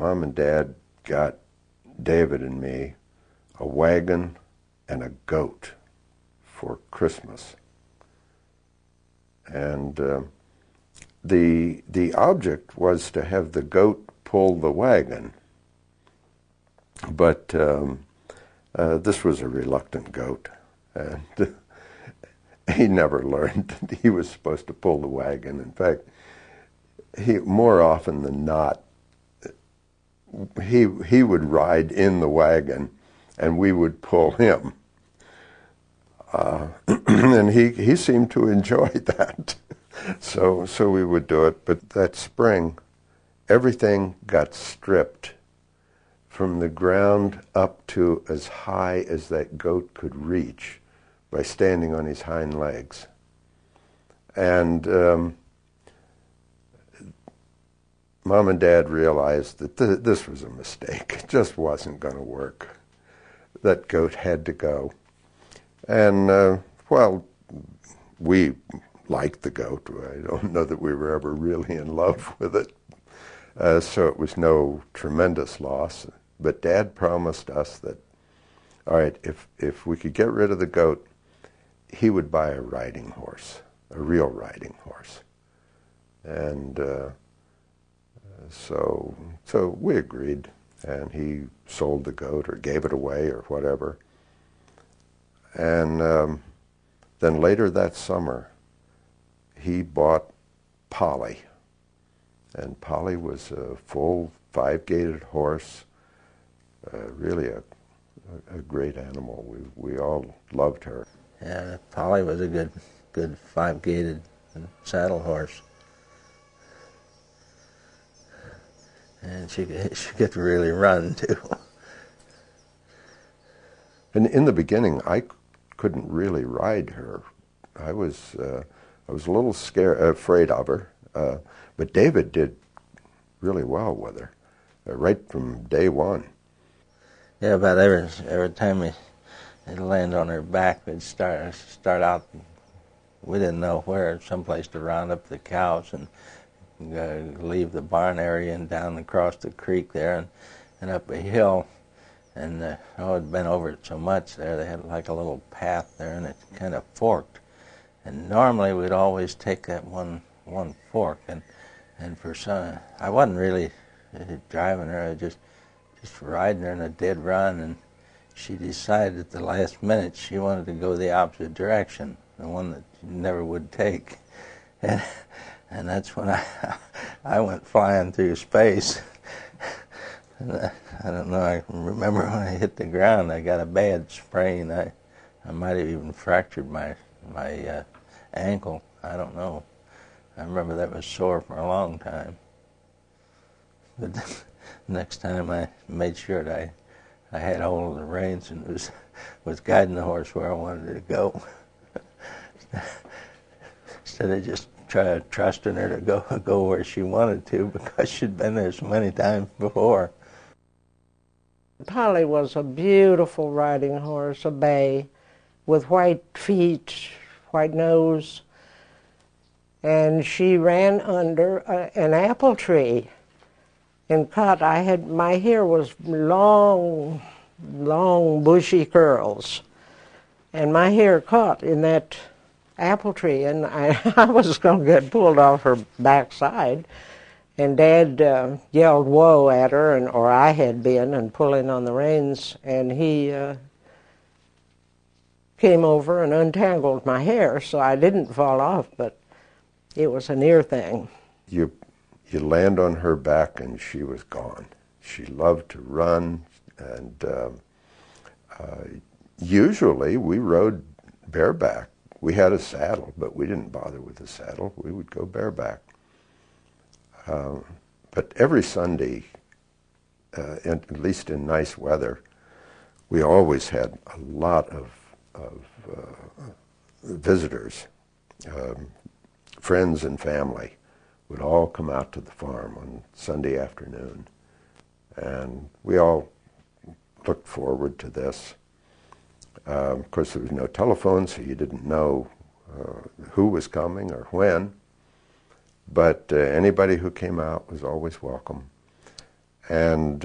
Mom and Dad got David and me a wagon and a goat for Christmas. And the object was to have the goat pull the wagon. But this was a reluctant goat, and he never learned that he was supposed to pull the wagon. In fact, more often than not, he would ride in the wagon, and we would pull him. And he seemed to enjoy that. So we would do it. But that spring, everything got stripped from the ground up to as high as that goat could reach by standing on his hind legs. And Mom and Dad realized that this was a mistake. It just wasn't going to work. That goat had to go. And, well, we liked the goat. I don't know that we were ever really in love with it. So it was no tremendous loss. But Dad promised us that, all right, if we could get rid of the goat, he would buy a riding horse, a real riding horse. And so we agreed, and he sold the goat or gave it away or whatever. And then later that summer, he bought Polly. And Polly was a full 5-gated horse, really a great animal. We all loved her. Yeah, Polly was a good 5-gated saddle horse. And she could really run, too. And in the beginning, I couldn't really ride her. I was a little afraid of her. But David did really well with her, right from day one. Yeah, about every time we'd land on her back, we'd start out, we didn't know where, someplace to round up the cows and leave the barn area and down across the creek there and up a hill. And I'd been over it so much there, they had like a little path there, and it kind of forked. And normally we'd always take that one fork, and for some, I wasn't really driving her, I was just riding her in a dead run, and she decided at the last minute she wanted to go the opposite direction, the one that she never would take. And that's when I went flying through space. And I don't know, I remember when I hit the ground, I got a bad sprain. I might have even fractured my ankle. I don't know. I remember that was sore for a long time. But next time I made sure that I had hold of the reins and was guiding the horse where I wanted it to go. Instead of just trusting her to go where she wanted to, because she'd been there so many times before. Polly was a beautiful riding horse, a bay, with white feet, white nose, and she ran under an apple tree and cut. My hair was long, bushy curls, and my hair caught in that apple tree, and I was going to get pulled off her backside. And Dad yelled whoa at her, or I had been, and pulling on the reins, and he came over and untangled my hair, so I didn't fall off, but it was a near thing. You land on her back and she was gone. She loved to run, and usually we rode bareback. We had a saddle, but we didn't bother with the saddle. We would go bareback. But every Sunday, at least in nice weather, we always had a lot of visitors. Friends and family would all come out to the farm on Sunday afternoon. And we all looked forward to this. Of course, there was no telephone, so you didn't know who was coming or when. But anybody who came out was always welcome. And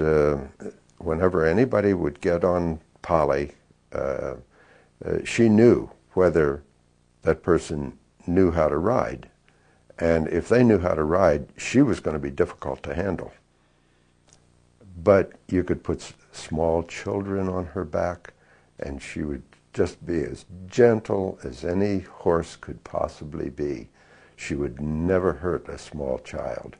whenever anybody would get on Polly, she knew whether that person knew how to ride. And if they knew how to ride, she was going to be difficult to handle. But you could put small children on her back, and she would just be as gentle as any horse could possibly be. She would never hurt a small child.